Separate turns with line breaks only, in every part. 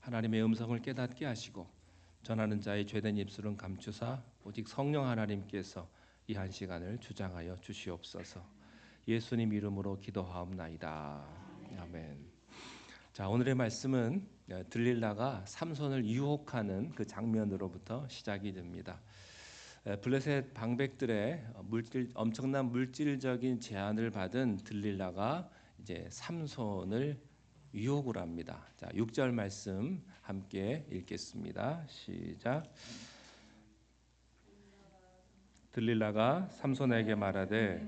하나님의 음성을 깨닫게 하시고 전하는 자의 죄된 입술은 감추사 오직 성령 하나님께서 이 한 시간을 주장하여 주시옵소서. 예수님 이름으로 기도하옵나이다. 아멘. 자, 오늘의 말씀은 들릴라가 삼손을 유혹하는 그 장면으로부터 시작이 됩니다. 블레셋 방백들의 엄청난 물질적인 제한을 받은 들릴라가 이제 삼손을 유혹을 합니다. 자, 6절 말씀 함께 읽겠습니다. 시작. 들릴라가 삼손에게 말하되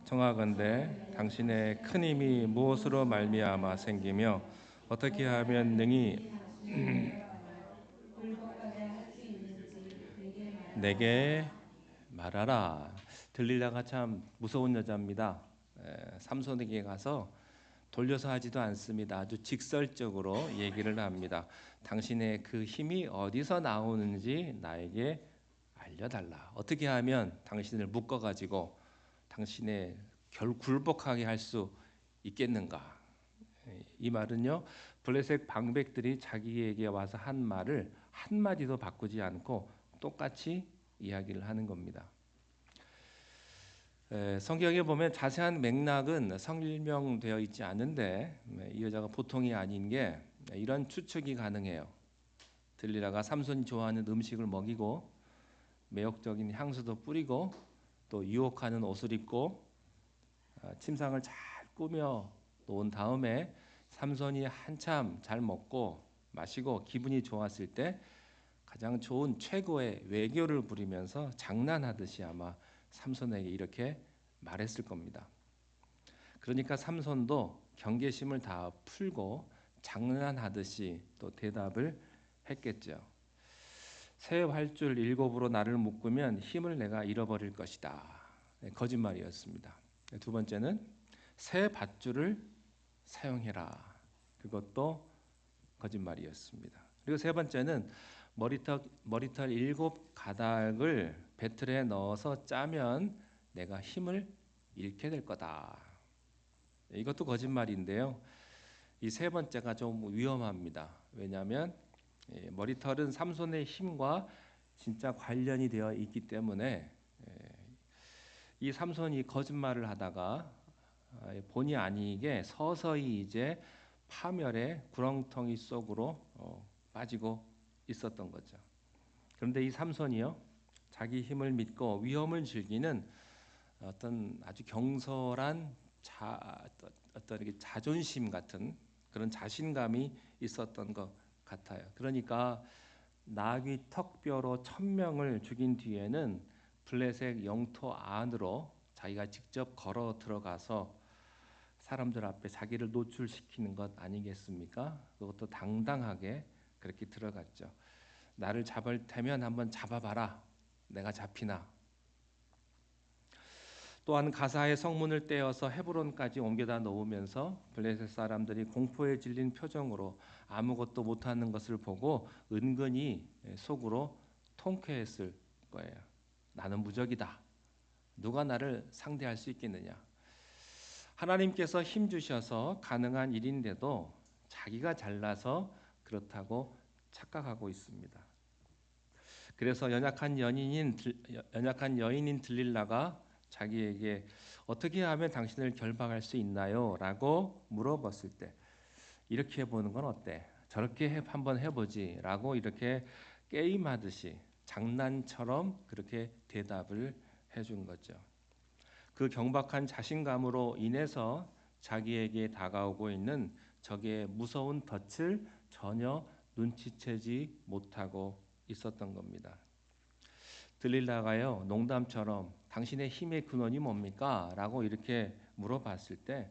청하건대 당신의 큰 힘이 무엇으로 말미암아 생기며 어떻게 하면 능히 내게 말하라. 들릴라가 참 무서운 여자입니다. 삼손에게 가서 돌려서 하지도 않습니다. 아주 직설적으로 얘기를 합니다. 당신의 그 힘이 어디서 나오는지 나에게 알려달라. 어떻게 하면 당신을 묶어가지고 당신의 굴복하게 할 수 있겠는가? 이 말은요, 블레셋 방백들이 자기에게 와서 한 말을 한 마디도 바꾸지 않고 똑같이 이야기를 하는 겁니다. 성경에 보면 자세한 맥락은 설명되어 있지 않은데 이 여자가 보통이 아닌 게 이런 추측이 가능해요. 들릴라가 삼손이 좋아하는 음식을 먹이고 매혹적인 향수도 뿌리고 또 유혹하는 옷을 입고 침상을 잘 꾸며 놓은 다음에 삼손이 한참 잘 먹고 마시고 기분이 좋았을 때 가장 좋은 최고의 외교를 부리면서 장난하듯이 아마 삼손에게 이렇게 말했을 겁니다. 그러니까 삼손도 경계심을 다 풀고 장난하듯이 또 대답을 했겠죠. 새 활줄 7으로 나를 묶으면 힘을 내가 잃어버릴 것이다. 거짓말이었습니다. 두 번째는 새 밧줄을 사용해라. 그것도 거짓말이었습니다. 그리고 세 번째는 머리털 7가닥을 배틀에 넣어서 짜면 내가 힘을 잃게 될 거다. 이것도 거짓말인데요. 이 세 번째가 좀 위험합니다. 왜냐하면 머리털은 삼손의 힘과 진짜 관련이 되어 있기 때문에 이 삼손이 거짓말을 하다가 본의 아니게 서서히 이제 파멸의 구렁텅이 속으로 빠지고 있었던 거죠. 그런데 이 삼손이요, 자기 힘을 믿고 위험을 즐기는 어떤 아주 경솔한 어떤 이렇게 자존심 같은 그런 자신감이 있었던 것 같아요. 그러니까 나귀 턱뼈로 1000명을 죽인 뒤에는 블레셋 영토 안으로 자기가 직접 걸어 들어가서 사람들 앞에 자기를 노출시키는 것 아니겠습니까? 그것도 당당하게 그렇게 들어갔죠. 나를 잡을 테면 한번 잡아봐라. 내가 잡히나. 또한 가사의 성문을 떼어서 헤브론까지 옮겨다 놓으면서 블레셋 사람들이 공포에 질린 표정으로 아무것도 못하는 것을 보고 은근히 속으로 통쾌했을 거예요. 나는 무적이다. 누가 나를 상대할 수 있겠느냐. 하나님께서 힘 주셔서 가능한 일인데도 자기가 잘나서 그렇다고 착각하고 있습니다. 그래서 연약한 여인인 들릴라가 자기에게 어떻게 하면 당신을 결박할 수 있나요? 라고 물어봤을 때 이렇게 해보는 건 어때? 저렇게 한번 해보지 라고 이렇게 게임하듯이 장난처럼 그렇게 대답을 해준 거죠. 그 경박한 자신감으로 인해서 자기에게 다가오고 있는 적의 무서운 덫을 전혀 눈치채지 못하고 있었던 겁니다. 들릴라가요, 농담처럼 당신의 힘의 근원이 뭡니까? 라고 이렇게 물어봤을 때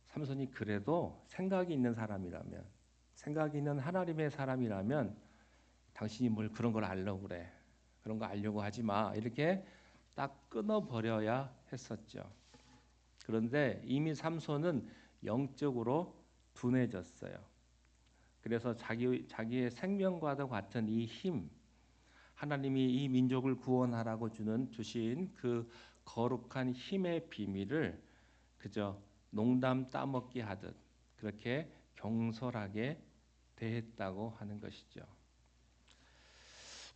삼손이 그래도 생각이 있는 사람이라면, 생각이 있는 하나님의 사람이라면 당신이 뭘 그런 걸 알려고 그래. 그런 거 알려고 하지 마. 이렇게 딱 끊어버려야 했었죠. 그런데 이미 삼손은 영적으로 둔해졌어요. 그래서 자기의 생명과도 같은 이 힘, 하나님이 이 민족을 구원하라고 주신 그 거룩한 힘의 비밀을 그저 농담 따먹기 하듯 그렇게 경솔하게 대했다고 하는 것이죠.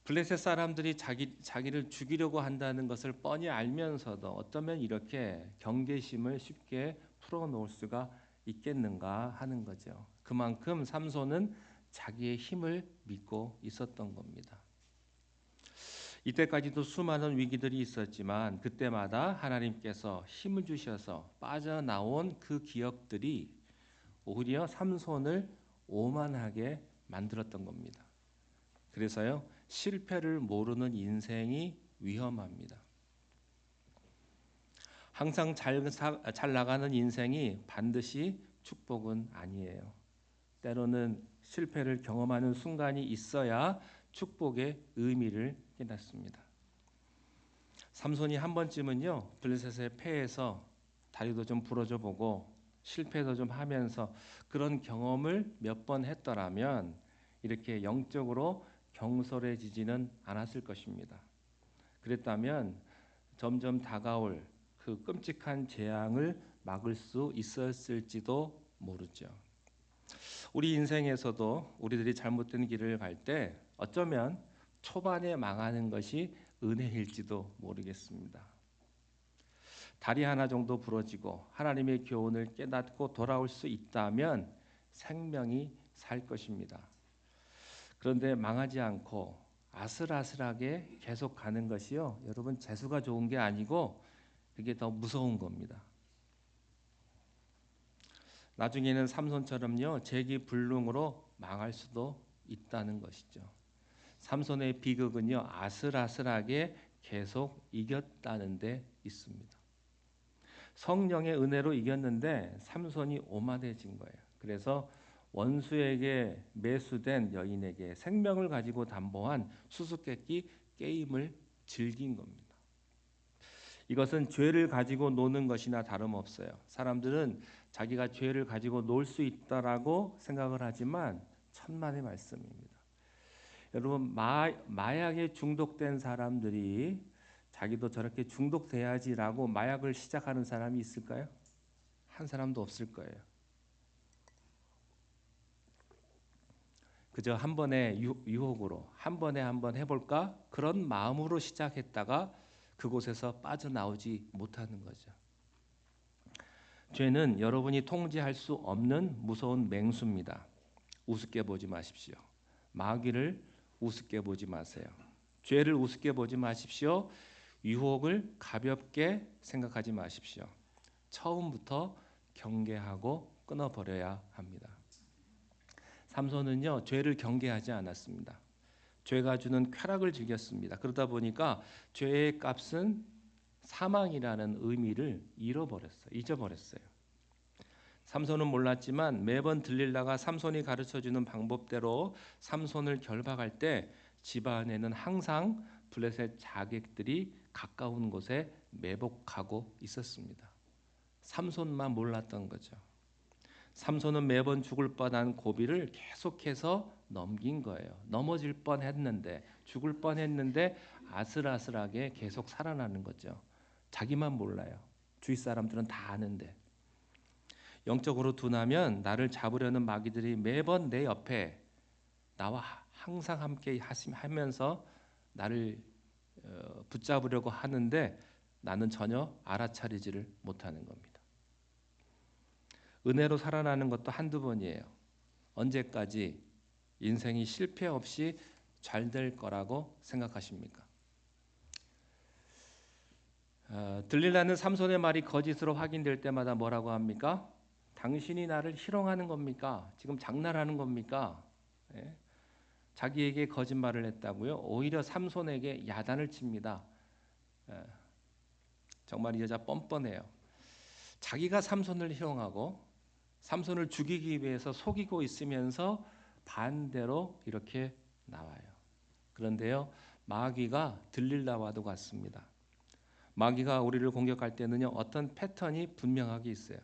블레셋 사람들이 자기를 죽이려고 한다는 것을 뻔히 알면서도 어쩌면 이렇게 경계심을 쉽게 풀어놓을 수가 있겠는가 하는 거죠. 그만큼 삼손은 자기의 힘을 믿고 있었던 겁니다. 이때까지도 수많은 위기들이 있었지만 그때마다 하나님께서 힘을 주셔서 빠져나온 그 기억들이 오히려 삼손을 오만하게 만들었던 겁니다. 그래서요, 실패를 모르는 인생이 위험합니다. 항상 잘 나가는 인생이 반드시 축복은 아니에요. 때로는 실패를 경험하는 순간이 있어야 축복의 의미를 깨닫습니다. 삼손이 한 번쯤은요, 블레셋의 패에서 다리도 좀 부러져 보고 실패도 좀 하면서 그런 경험을 몇 번 했더라면 이렇게 영적으로 경솔해지지는 않았을 것입니다. 그랬다면 점점 다가올 그 끔찍한 재앙을 막을 수 있었을지도 모르죠. 우리 인생에서도 우리들이 잘못된 길을 갈 때 어쩌면 초반에 망하는 것이 은혜일지도 모르겠습니다. 다리 하나 정도 부러지고 하나님의 교훈을 깨닫고 돌아올 수 있다면 생명이 살 것입니다. 그런데 망하지 않고 아슬아슬하게 계속 가는 것이요, 여러분 재수가 좋은 게 아니고 그게 더 무서운 겁니다. 나중에는 삼손처럼요, 재기불능으로 망할 수도 있다는 것이죠. 삼손의 비극은요, 아슬아슬하게 계속 이겼다는 데 있습니다. 성령의 은혜로 이겼는데 삼손이 오만해진 거예요. 그래서 원수에게 매수된 여인에게 생명을 가지고 담보한 수수께끼 게임을 즐긴 겁니다. 이것은 죄를 가지고 노는 것이나 다름없어요. 사람들은 자기가 죄를 가지고 놀 수 있다라고 생각을 하지만 천만의 말씀입니다. 여러분, 마약에 중독된 사람들이 자기도 저렇게 중독돼야지라고 마약을 시작하는 사람이 있을까요? 한 사람도 없을 거예요. 그저 한 번의 유혹으로 한 번에 한번 해볼까? 그런 마음으로 시작했다가 그곳에서 빠져나오지 못하는 거죠. 죄는 여러분이 통제할 수 없는 무서운 맹수입니다. 우습게 보지 마십시오. 마귀를 우습게 보지 마세요. 죄를 우습게 보지 마십시오. 유혹을 가볍게 생각하지 마십시오. 처음부터 경계하고 끊어버려야 합니다. 삼손은요, 죄를 경계하지 않았습니다. 죄가 주는 쾌락을 즐겼습니다. 그러다 보니까 죄의 값은 사망이라는 의미를 잊어버렸어요. 삼손은 몰랐지만 매번 들릴라가 삼손이 가르쳐주는 방법대로 삼손을 결박할 때 집안에는 항상 블레셋 자객들이 가까운 곳에 매복하고 있었습니다. 삼손만 몰랐던 거죠. 삼손은 매번 죽을 뻔한 고비를 계속해서 넘긴 거예요. 넘어질 뻔했는데, 죽을 뻔했는데 아슬아슬하게 계속 살아나는 거죠. 자기만 몰라요. 주위 사람들은 다 아는데. 영적으로 둔하면 나를 잡으려는 마귀들이 매번 내 옆에 나와 항상 함께 하면서 나를 붙잡으려고 하는데 나는 전혀 알아차리지를 못하는 겁니다. 은혜로 살아나는 것도 한두 번이에요. 언제까지 인생이 실패 없이 잘 될 거라고 생각하십니까? 들릴라는 삼손의 말이 거짓으로 확인될 때마다 뭐라고 합니까? 당신이 나를 희롱하는 겁니까? 지금 장난하는 겁니까? 예? 자기에게 거짓말을 했다고요? 오히려 삼손에게 야단을 칩니다. 예. 정말 이 여자 뻔뻔해요. 자기가 삼손을 희롱하고 삼손을 죽이기 위해서 속이고 있으면서 반대로 이렇게 나와요. 그런데요, 마귀가 들릴라와도 같습니다. 마귀가 우리를 공격할 때는요, 어떤 패턴이 분명하게 있어요.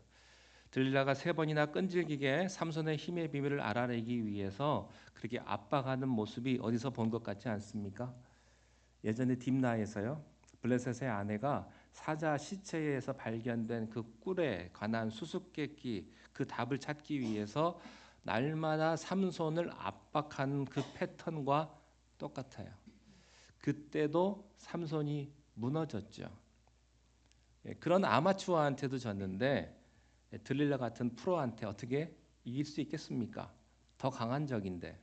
들릴라가 3번이나 끈질기게 삼손의 힘의 비밀을 알아내기 위해서 그렇게 압박하는 모습이 어디서 본 것 같지 않습니까? 예전에 딥나에서요, 블레셋의 아내가 사자 시체에서 발견된 그 꿀에 관한 수수께끼 그 답을 찾기 위해서 날마다 삼손을 압박하는 그 패턴과 똑같아요. 그때도 삼손이 무너졌죠. 그런 아마추어한테도 졌는데 들릴라 같은 프로한테 어떻게 이길 수 있겠습니까? 더 강한 적인데.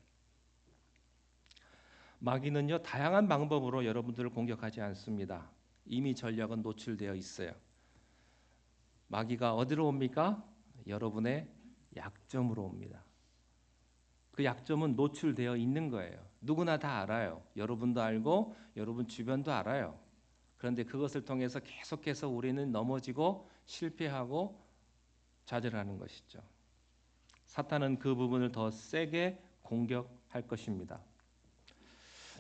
마귀는요, 다양한 방법으로 여러분들을 공격하지 않습니다. 이미 전략은 노출되어 있어요. 마귀가 어디로 옵니까? 여러분의 약점으로 옵니다. 그 약점은 노출되어 있는 거예요. 누구나 다 알아요. 여러분도 알고 여러분 주변도 알아요. 그런데 그것을 통해서 계속해서 우리는 넘어지고 실패하고 좌절하는 것이죠. 사탄은 그 부분을 더 세게 공격할 것입니다.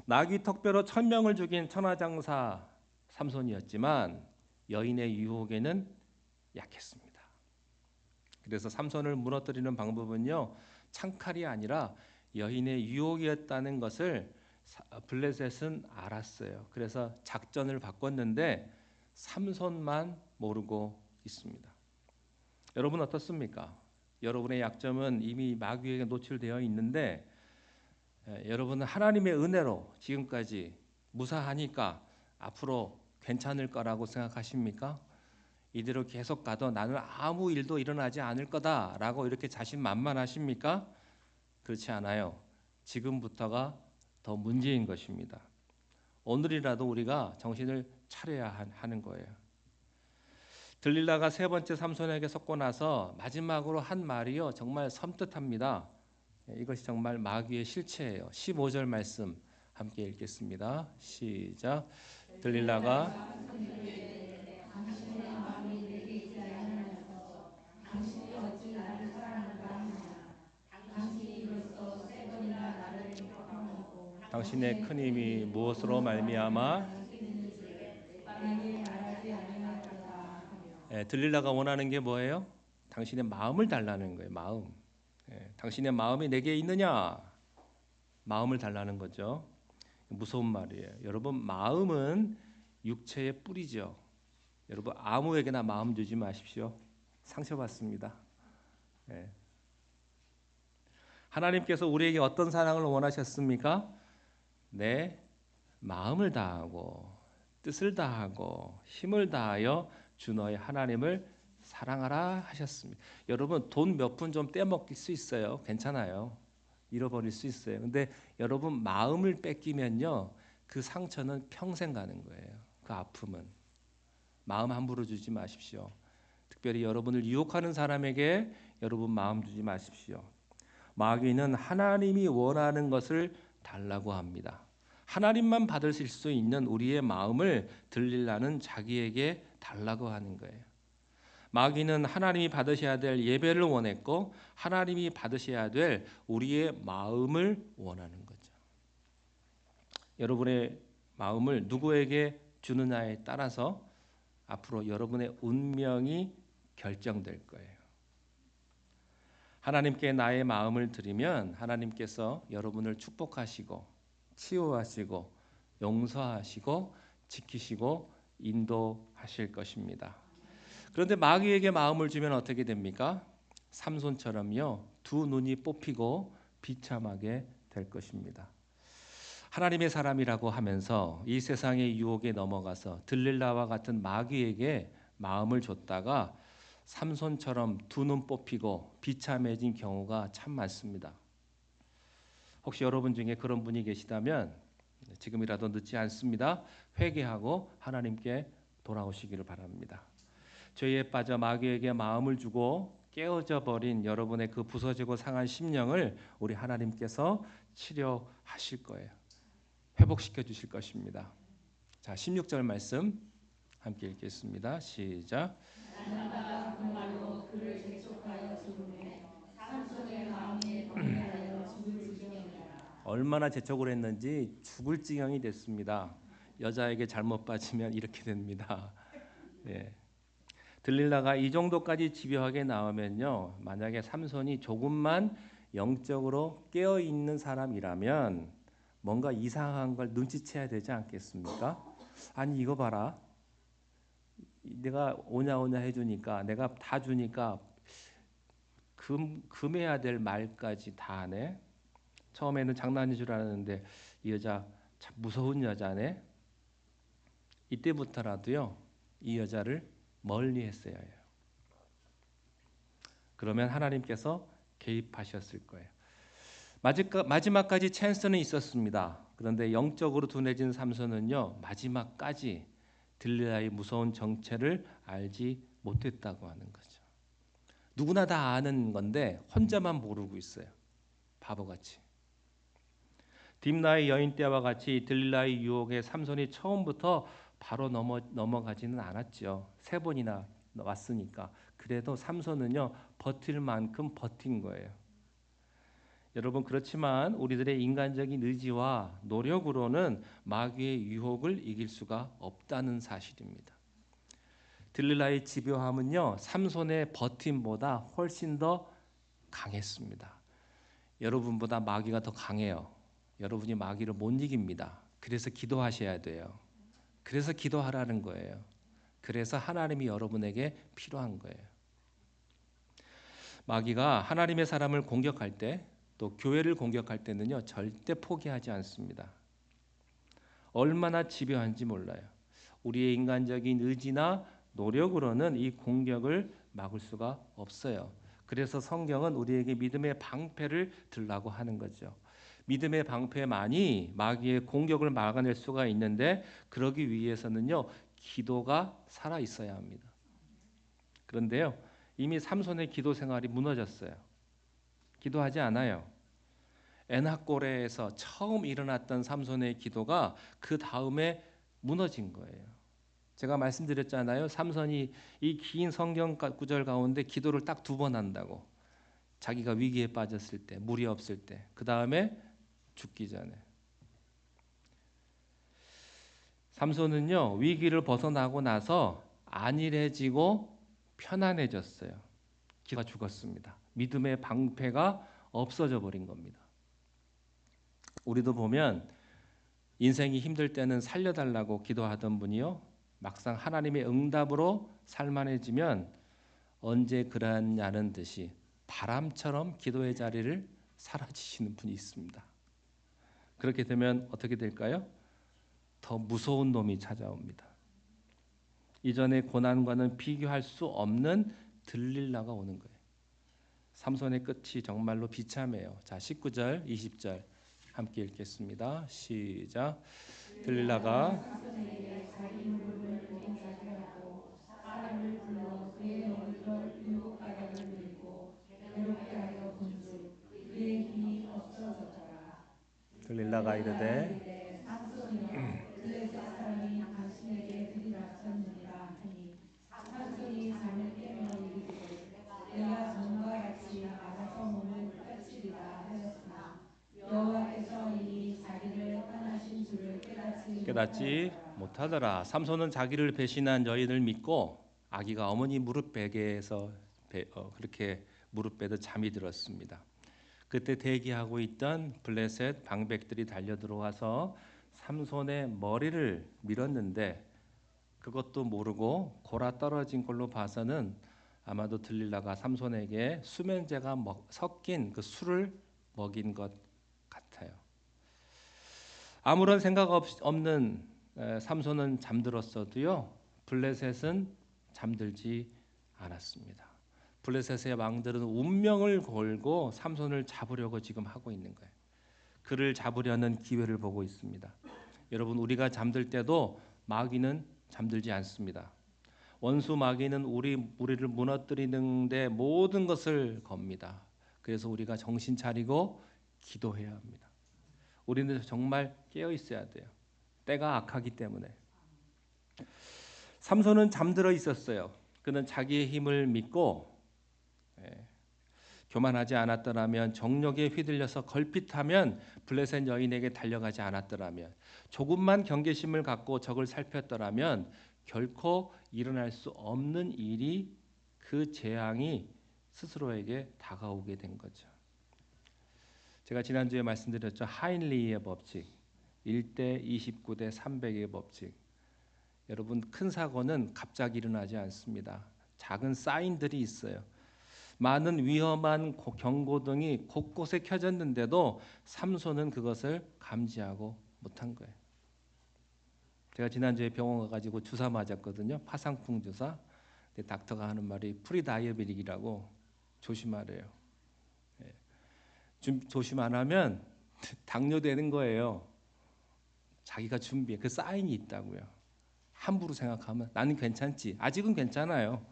나귀 턱뼈로 1000명을 죽인 천하장사 삼손이었지만 여인의 유혹에는 약했습니다. 그래서 삼손을 무너뜨리는 방법은요, 창칼이 아니라 여인의 유혹이었다는 것을 블레셋은 알았어요. 그래서 작전을 바꿨는데 삼손만 모르고 있습니다. 여러분 어떻습니까? 여러분의 약점은 이미 마귀에게 노출되어 있는데 여러분은 하나님의 은혜로 지금까지 무사하니까 앞으로 괜찮을 거라고 생각하십니까? 이대로 계속 가도 나는 아무 일도 일어나지 않을 거다라고 이렇게 자신만만하십니까? 그렇지 않아요. 지금부터가 더 문제인 것입니다. 오늘이라도 우리가 정신을 차려야 하는 거예요. 들릴라가 세 번째 삼손에게 속고 나서 마지막으로 한 말이요, 정말 섬뜩합니다. 이것이 정말 마귀의 실체예요. 15절 말씀 함께 읽겠습니다. 시작. 들릴라가 당신의 큰 힘이 무엇으로 말미암아 들릴라가 원하는 게 뭐예요? 당신의 마음을 달라는 거예요. 마음. 당신의 마음이 내게 있느냐? 마음을 달라는 거죠. 무서운 말이에요. 여러분, 마음은 육체의 뿌리죠. 여러분, 아무에게나 마음 주지 마십시오. 상처받습니다. 하나님께서 우리에게 어떤 사랑을 원하셨습니까? 내 마음을 다하고 뜻을 다하고 힘을 다하여 주 너의 하나님을 사랑하라 하셨습니다. 여러분, 돈 몇 푼 좀 떼먹을 수 있어요. 괜찮아요. 잃어버릴 수 있어요. 근데 여러분 마음을 뺏기면요, 그 상처는 평생 가는 거예요. 그 아픔은. 마음 함부로 주지 마십시오. 특별히 여러분을 유혹하는 사람에게 여러분 마음 주지 마십시오. 마귀는 하나님이 원하는 것을 달라고 합니다. 하나님만 받으실 수 있는 우리의 마음을 들리려는 자기에게 달라고 하는 거예요. 마귀는 하나님이 받으셔야 될 예배를 원했고 하나님이 받으셔야 될 우리의 마음을 원하는 거죠. 여러분의 마음을 누구에게 주느냐에 따라서 앞으로 여러분의 운명이 결정될 거예요. 하나님께 나의 마음을 드리면 하나님께서 여러분을 축복하시고 치유하시고 용서하시고 지키시고 인도하실 것입니다. 그런데 마귀에게 마음을 주면 어떻게 됩니까? 삼손처럼요, 두 눈이 뽑히고 비참하게 될 것입니다. 하나님의 사람이라고 하면서 이 세상의 유혹에 넘어가서 들릴라와 같은 마귀에게 마음을 줬다가 삼손처럼 두 눈 뽑히고 비참해진 경우가 참 많습니다. 혹시 여러분 중에 그런 분이 계시다면 지금이라도 늦지 않습니다. 회개하고 하나님께 돌아오시기를 바랍니다. 죄에 빠져 마귀에게 마음을 주고 깨어져 버린 여러분의 그 부서지고 상한 심령을 우리 하나님께서 치료하실 거예요. 회복시켜 주실 것입니다. 자, 16절 말씀 함께 읽겠습니다. 시작. 얼마나 재촉을 했는지 죽을 지경이 됐습니다. 여자에게 잘못 빠지면 이렇게 됩니다. 예. 들릴라가 이 정도까지 집요하게 나오면요, 만약에 삼손이 조금만 영적으로 깨어 있는 사람이라면 뭔가 이상한 걸 눈치채야 되지 않겠습니까? 아니 이거 봐라, 내가 오냐 해주니까 내가 다 주니까 금해야 될 말까지 다 하네. 처음에는 장난인 줄 알았는데 이 여자 참 무서운 여자네. 이때부터라도요 이 여자를 멀리 했어야 해요. 그러면 하나님께서 개입하셨을 거예요. 마지막까지 찬스는 있었습니다. 그런데 영적으로 둔해진 삼손은요 마지막까지 들릴라의 무서운 정체를 알지 못했다고 하는 거죠. 누구나 다 아는 건데 혼자만 모르고 있어요. 바보같이. 딥나의 여인 때와 같이 들릴라의 유혹에 삼손이 처음부터 바로 넘어가지는 않았죠. 3번이나 왔으니까. 그래도 삼손은요 버틸 만큼 버틴 거예요. 여러분 그렇지만 우리들의 인간적인 의지와 노력으로는 마귀의 유혹을 이길 수가 없다는 사실입니다. 들릴라의 집요함은요 삼손의 버팀보다 훨씬 더 강했습니다. 여러분보다 마귀가 더 강해요. 여러분이 마귀를 못 이깁니다. 그래서 기도하셔야 돼요. 그래서 기도하라는 거예요. 그래서 하나님이 여러분에게 필요한 거예요. 마귀가 하나님의 사람을 공격할 때, 또 교회를 공격할 때는요 절대 포기하지 않습니다. 얼마나 집요한지 몰라요. 우리의 인간적인 의지나 노력으로는 이 공격을 막을 수가 없어요. 그래서 성경은 우리에게 믿음의 방패를 들라고 하는 거죠. 믿음의 방패만이 마귀의 공격을 막아낼 수가 있는데 그러기 위해서는요 기도가 살아 있어야 합니다. 그런데요 이미 삼손의 기도 생활이 무너졌어요. 기도하지 않아요. 엔하골에서 처음 일어났던 삼손의 기도가 그 다음에 무너진 거예요. 제가 말씀드렸잖아요. 삼손이 이 긴 성경 구절 가운데 기도를 딱 2번 한다고. 자기가 위기에 빠졌을 때, 물이 없을 때, 그 다음에 죽기 전에. 삼손은요 위기를 벗어나고 나서 안일해지고 편안해졌어요. 기가 죽었습니다. 믿음의 방패가 없어져 버린 겁니다. 우리도 보면 인생이 힘들 때는 살려달라고 기도하던 분이요 막상 하나님의 응답으로 살만해지면 언제 그랬냐는 듯이 바람처럼 기도의 자리를 사라지시는 분이 있습니다. 그렇게 되면 어떻게 될까요? 더 무서운 놈이 찾아옵니다. 이전의 고난과는 비교할 수 없는 들릴라가 오는 거예요. 삼손의 끝이 정말로 비참해요. 자, 19절, 20절 함께 읽겠습니다. 시작. 들릴라가 들릴라가 이르되 깨닫지 못하더라. 삼손은 자기를 배신한 여인을 믿고 아기가 어머니 무릎 베개에서 그렇게 무릎 베듯 잠이 들었습니다. 그때 대기하고 있던 블레셋 방백들이 달려 들어와서 삼손의 머리를 밀었는데 그것도 모르고 골아 떨어진 걸로 봐서는 아마도 들릴라가 삼손에게 수면제가 섞인 그 술을 먹인 것 같아요. 아무런 생각 없는 삼손은 잠들었어도요 블레셋은 잠들지 않았습니다. 블레셋의 왕들은 운명을 걸고 삼손을 잡으려고 지금 하고 있는 거예요. 그를 잡으려는 기회를 보고 있습니다. 여러분 우리가 잠들 때도 마귀는 잠들지 않습니다. 원수 마귀는 우리를 무너뜨리는 데 모든 것을 겁니다. 그래서 우리가 정신 차리고 기도해야 합니다. 우리는 정말 깨어 있어야 돼요. 때가 악하기 때문에. 삼손은 잠들어 있었어요. 그는 자기의 힘을 믿고 교만하지 않았더라면, 정욕에 휘둘려서 걸핏하면 블레셋 여인에게 달려가지 않았더라면, 조금만 경계심을 갖고 적을 살폈더라면 결코 일어날 수 없는 일이, 그 재앙이 스스로에게 다가오게 된 거죠. 제가 지난주에 말씀드렸죠. 하인리히의 법칙, 1대 29대 300의 법칙. 여러분 큰 사고는 갑자기 일어나지 않습니다. 작은 사인들이 있어요. 많은 위험한 경고등이 곳곳에 켜졌는데도 삼손은 그것을 감지하고 못한 거예요. 제가 지난주에 병원 가가지고 주사 맞았거든요. 파상풍 주사. 근데 닥터가 하는 말이 프리다이어베틱이라고 조심하래요. 예. 조심 안 하면 당뇨 되는 거예요. 자기가 준비해. 그 사인이 있다고요. 함부로 생각하면 나는 괜찮지. 아직은 괜찮아요.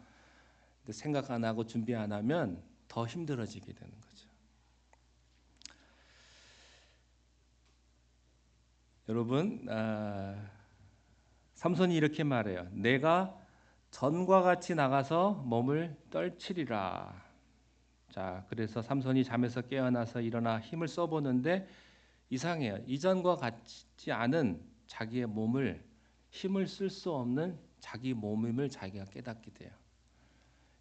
근데 생각 안 하고 준비 안 하면 더 힘들어지게 되는 거죠. 여러분, 삼손이 이렇게 말해요. 내가 전과 같이 나가서 몸을 떨치리라. 자, 그래서 삼손이 잠에서 깨어나서 일어나 힘을 써보는데 이상해요. 이전과 같지 않은 자기의 몸을 힘을 쓸 수 없는 자기 몸임을 자기가 깨닫게 돼요.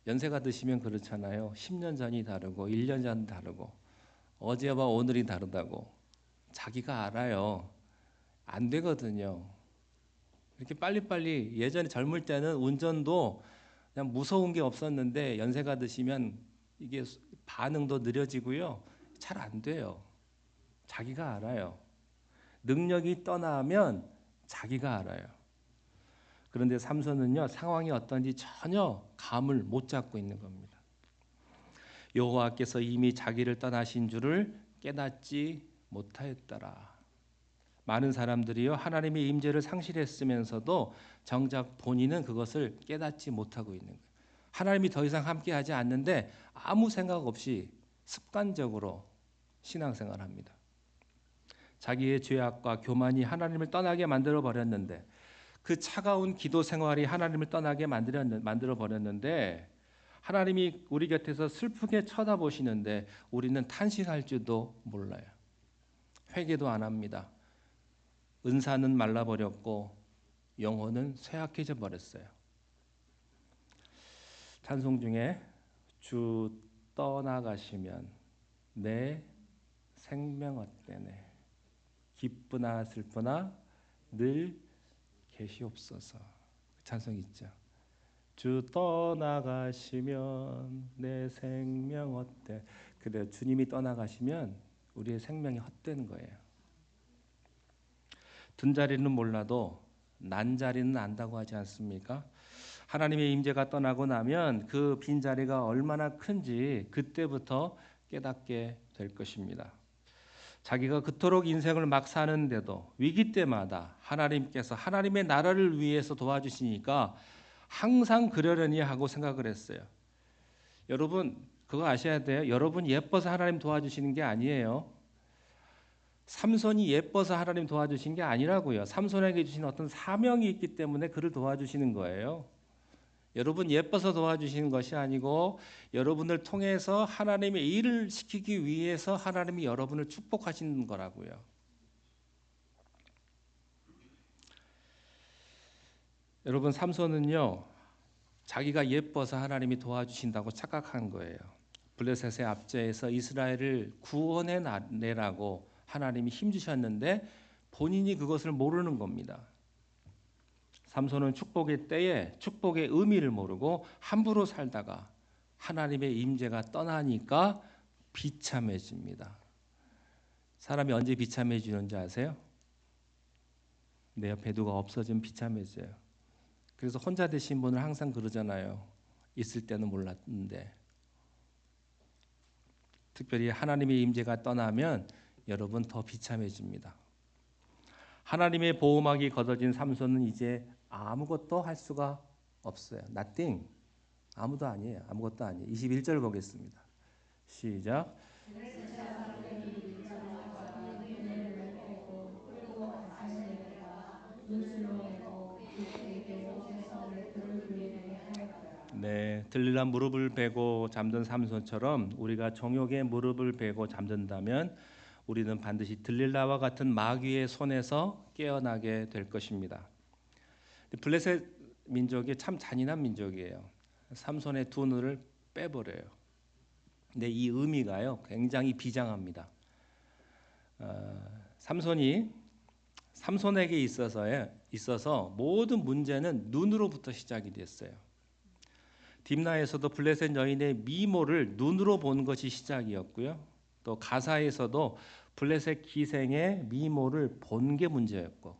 연세가 드시면 그렇잖아요. 10년 전이 다르고 1년 전 다르고 어제와 오늘이 다르다고 자기가 알아요. 안 되거든요. 이렇게 빨리빨리 예전에 젊을 때는 운전도 그냥 무서운 게 없었는데 연세가 드시면 이게 반응도 느려지고요. 잘 안 돼요. 자기가 알아요. 능력이 떠나면 자기가 알아요. 그런데 삼손은요, 상황이 어떤지 전혀 감을 못 잡고 있는 겁니다. 여호와께서 이미 자기를 떠나신 줄을 깨닫지 못하였더라. 많은 사람들이요, 하나님의 임재를 상실했으면서도 정작 본인은 그것을 깨닫지 못하고 있는 거예요. 하나님이 더 이상 함께하지 않는데 아무 생각 없이 습관적으로 신앙생활합니다. 자기의 죄악과 교만이 하나님을 떠나게 만들어 버렸는데 그 차가운 기도 생활이 하나님을 떠나게 만들어 버렸는데 하나님이 우리 곁에서 슬프게 쳐다보시는데 우리는 탄식할 줄도 몰라요. 회개도 안 합니다. 은사는 말라버렸고 영혼은 쇠약해져 버렸어요. 찬송 중에 주 떠나가시면 내 생명 어때네 기쁘나 슬프나 늘 계시옵소서. 찬송 있죠. 주 떠나가시면 내 생명 헛돼. 그래요. 주님이 떠나가시면 우리의 생명이 헛되는 거예요. 든 자리는 몰라도 난 자리는 안다고 하지 않습니까? 하나님의 임재가 떠나고 나면 그 빈자리가 얼마나 큰지 그때부터 깨닫게 될 것입니다. 자기가 그토록 인생을 막 사는데도 위기 때마다 하나님께서 하나님의 나라를 위해서 도와주시니까 항상 그러려니 하고 생각을 했어요. 여러분 그거 아셔야 돼요. 여러분 예뻐서 하나님 도와주시는 게 아니에요. 삼손이 예뻐서 하나님 도와주신 게 아니라고요. 삼손에게 주신 어떤 사명이 있기 때문에 그를 도와주시는 거예요. 여러분 예뻐서 도와주시는 것이 아니고 여러분을 통해서 하나님의 일을 시키기 위해서 하나님이 여러분을 축복하시는 거라고요. 여러분 삼손은요 자기가 예뻐서 하나님이 도와주신다고 착각한 거예요. 블레셋의 압제에서 이스라엘을 구원해 내라고 하나님이 힘주셨는데 본인이 그것을 모르는 겁니다. 삼손은 축복의 때에 축복의 의미를 모르고 함부로 살다가 하나님의 임재가 떠나니까 비참해집니다. 사람이 언제 비참해지는지 아세요? 내 옆에 누가 없어지면 비참해져요. 그래서 혼자 되신 분은 항상 그러잖아요. 있을 때는 몰랐는데. 특별히 하나님의 임재가 떠나면 여러분 더 비참해집니다. 하나님의 보호막이 걷어진 삼손은 이제 아무것도 할 수가 없어요. Nothing. 아무도 아니에요. 아무것도 아니에요. 21절 보겠습니다. 시작. 네, 들릴라 무릎을 베고 잠든 삼손처럼 우리가 정욕의 무릎을 베고 잠든다면 우리는 반드시 들릴라와 같은 마귀의 손에서 깨어나게 될 것입니다. 블레셋 민족이 참 잔인한 민족이에요. 삼손의 두 눈을 빼버려요. 근데 이 의미가요 굉장히 비장합니다. 삼손에게 있어서 모든 문제는 눈으로부터 시작이 됐어요. 딥나에서도 블레셋 여인의 미모를 눈으로 본 것이 시작이었고요. 또 가사에서도 블레셋 기생의 미모를 본 게 문제였고,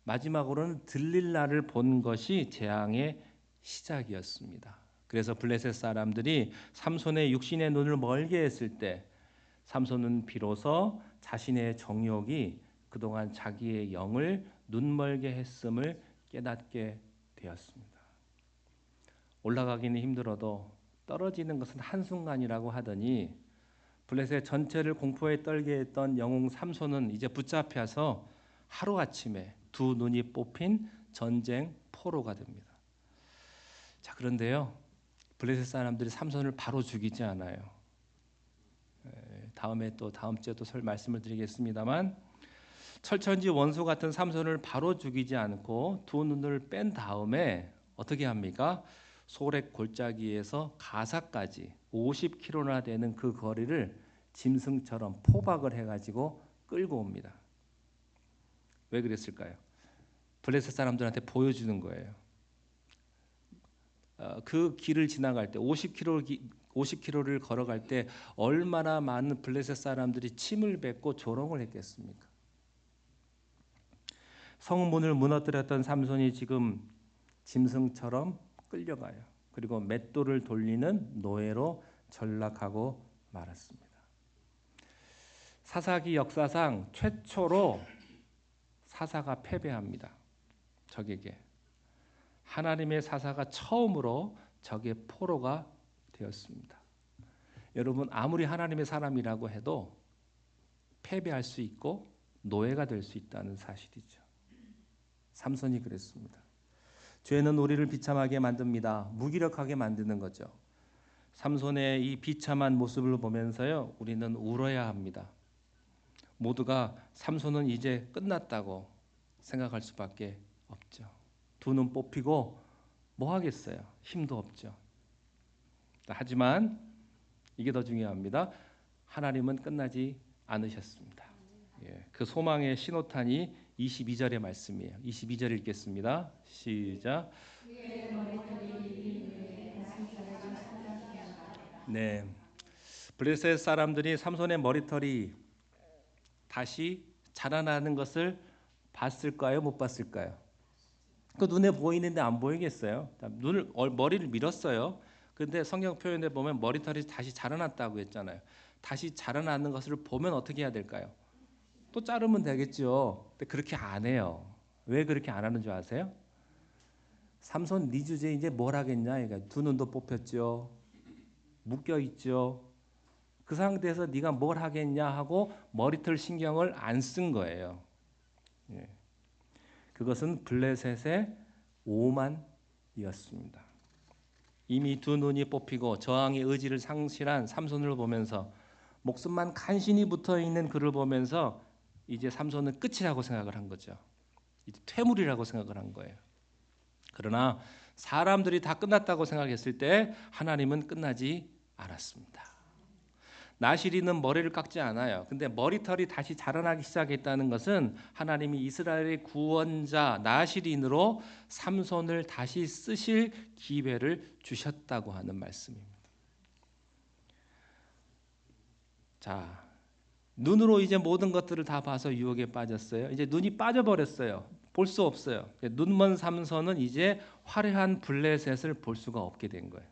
마지막으로는 들릴라를 본 것이 재앙의 시작이었습니다. 그래서 블레셋 사람들이 삼손의 육신의 눈을 멀게 했을 때 삼손은 비로소 자신의 정욕이 그동안 자기의 영을 눈멀게 했음을 깨닫게 되었습니다. 올라가기는 힘들어도 떨어지는 것은 한순간이라고 하더니 블레셋 전체를 공포에 떨게 했던 영웅 삼손은 이제 붙잡혀서 하루아침에 두 눈이 뽑힌 전쟁 포로가 됩니다. 자, 그런데요, 블레셋 사람들이 삼손을 바로 죽이지 않아요. 다음에 또 다음 주에 또 말씀을 드리겠습니다만, 철천지 원수 같은 삼손을 바로 죽이지 않고 두 눈을 뺀 다음에 어떻게 합니까? 소렉 골짜기에서 가사까지 50km나 되는 그 거리를 짐승처럼 포박을 해가지고 끌고 옵니다. 왜 그랬을까요? 블레셋 사람들한테 보여주는 거예요. 그 길을 지나갈 때 50km를 걸어갈 때 얼마나 많은 블레셋 사람들이 침을 뱉고 조롱을 했겠습니까? 성문을 무너뜨렸던 삼손이 지금 짐승처럼 끌려가요. 그리고 맷돌을 돌리는 노예로 전락하고 말았습니다. 사사기 역사상 최초로 사사가 패배합니다. 적에게. 하나님의 사사가 처음으로 적의 포로가 되었습니다. 여러분, 아무리 하나님의 사람이라고 해도 패배할 수 있고 노예가 될 수 있다는 사실이죠. 삼손이 그랬습니다. 죄는 우리를 비참하게 만듭니다. 무기력하게 만드는 거죠. 삼손의 이 비참한 모습을 보면서요, 우리는 울어야 합니다. 모두가 삼손은 이제 끝났다고 생각할 수밖에 없죠. 두 눈 뽑히고 뭐 하겠어요? 힘도 없죠. 하지만 이게 더 중요합니다. 하나님은 끝나지 않으셨습니다. 그 소망의 신호탄이 22절의 말씀이에요. 22절 읽겠습니다. 시작. 네, 블레셋 사람들이 삼손의 머리털이 다시 자라나는 것을 봤을까요? 못 봤을까요? 그 눈에 보이는데 안 보이겠어요? 머리를 밀었어요. 그런데 성경 표현에 보면 머리털이 다시 자라났다고 했잖아요. 다시 자라나는 것을 보면 어떻게 해야 될까요? 또 자르면 되겠죠. 근데 그렇게 안 해요. 왜 그렇게 안 하는 줄 아세요? 삼손 네 주제에 이제 뭘 하겠냐? 그러니까 두 눈도 뽑혔죠. 묶여 있죠. 그 상태에서 네가 뭘 하겠냐 하고 머리털 신경을 안 쓴 거예요. 예. 그것은 블레셋의 오만이었습니다. 이미 두 눈이 뽑히고 저항의 의지를 상실한 삼손을 보면서 목숨만 간신히 붙어 있는 그를 보면서 이제 삼손은 끝이라고 생각을 한 거죠. 이제 퇴물이라고 생각을 한 거예요. 그러나 사람들이 다 끝났다고 생각했을 때 하나님은 끝나지 않았습니다. 나시린은 머리를 깎지 않아요. 근데 머리털이 다시 자라나기 시작했다는 것은 하나님이 이스라엘의 구원자 나시린으로 삼손을 다시 쓰실 기회를 주셨다고 하는 말씀입니다. 자, 눈으로 이제 모든 것들을 다 봐서 유혹에 빠졌어요. 이제 눈이 빠져버렸어요. 볼 수 없어요. 눈먼 삼손은 이제 화려한 블레셋을 볼 수가 없게 된 거예요.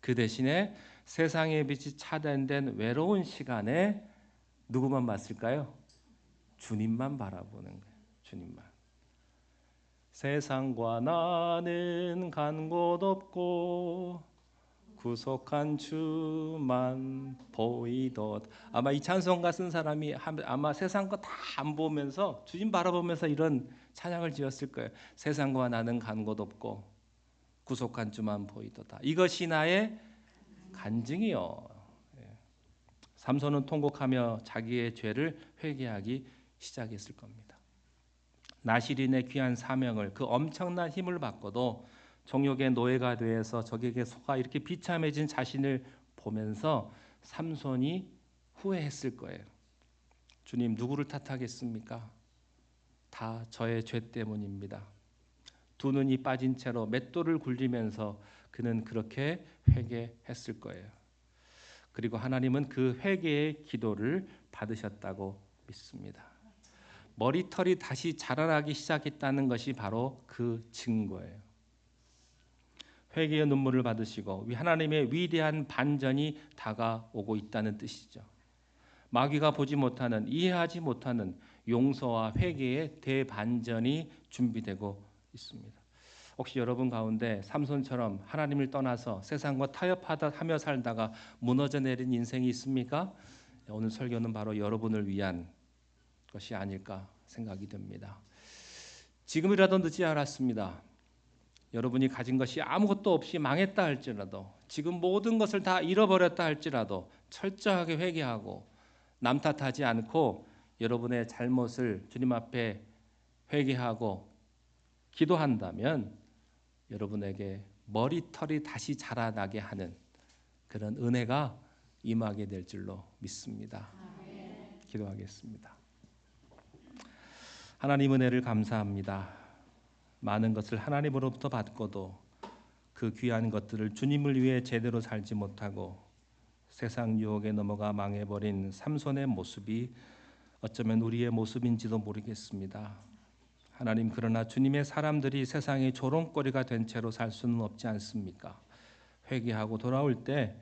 그 대신에 세상의 빛이 차단된 외로운 시간에 누구만 봤을까요? 주님만 바라보는 거예요. 주님만. 세상과 나는 간 곳 없고 구속한 주만 보이덧. 아마 이 찬송가 쓴 사람이 아마 세상 거 다 안 보면서 주님 바라보면서 이런 찬양을 지었을 거예요. 세상과 나는 간 곳 없고 구속한 주만 보이도다. 이것이 나의 간증이요. 삼손은 통곡하며 자기의 죄를 회개하기 시작했을 겁니다. 나시린의 귀한 사명을 그 엄청난 힘을 받고도 정욕의 노예가 되어서 적에게 속아 이렇게 비참해진 자신을 보면서 삼손이 후회했을 거예요. 주님, 누구를 탓하겠습니까? 다 저의 죄 때문입니다. 두 눈이 빠진 채로 맷돌을 굴리면서 그는 그렇게 회개했을 거예요. 그리고 하나님은 그 회개의 기도를 받으셨다고 믿습니다. 머리털이 다시 자라나기 시작했다는 것이 바로 그 증거예요. 회개의 눈물을 받으시고 하나님의 위대한 반전이 다가오고 있다는 뜻이죠. 마귀가 보지 못하는, 이해하지 못하는 용서와 회개의 대반전이 준비되고 있습니다. 혹시 여러분 가운데 삼손처럼 하나님을 떠나서 세상과 타협하며 살다가 무너져 내린 인생이 있습니까? 오늘 설교는 바로 여러분을 위한 것이 아닐까 생각이 듭니다. 지금이라도 늦지 않았습니다. 여러분이 가진 것이 아무것도 없이 망했다 할지라도, 지금 모든 것을 다 잃어버렸다 할지라도 철저하게 회개하고 남 탓하지 않고 여러분의 잘못을 주님 앞에 회개하고 기도한다면 여러분에게 머리털이 다시 자라나게 하는 그런 은혜가 임하게 될 줄로 믿습니다. 기도하겠습니다. 하나님 은혜를 감사합니다. 많은 것을 하나님으로부터 받고도 그 귀한 것들을 주님을 위해 제대로 살지 못하고 세상 유혹에 넘어가 망해버린 삼손의 모습이 어쩌면 우리의 모습인지도 모르겠습니다. 하나님, 그러나 주님의 사람들이 세상의 조롱거리가 된 채로 살 수는 없지 않습니까? 회개하고 돌아올 때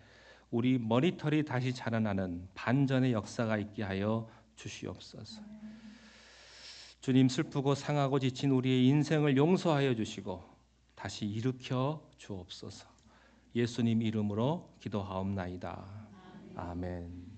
우리 머리털이 다시 자라나는 반전의 역사가 있게 하여 주시옵소서. 주님, 슬프고 상하고 지친 우리의 인생을 용서하여 주시고 다시 일으켜 주옵소서. 예수님 이름으로 기도하옵나이다. 아멘.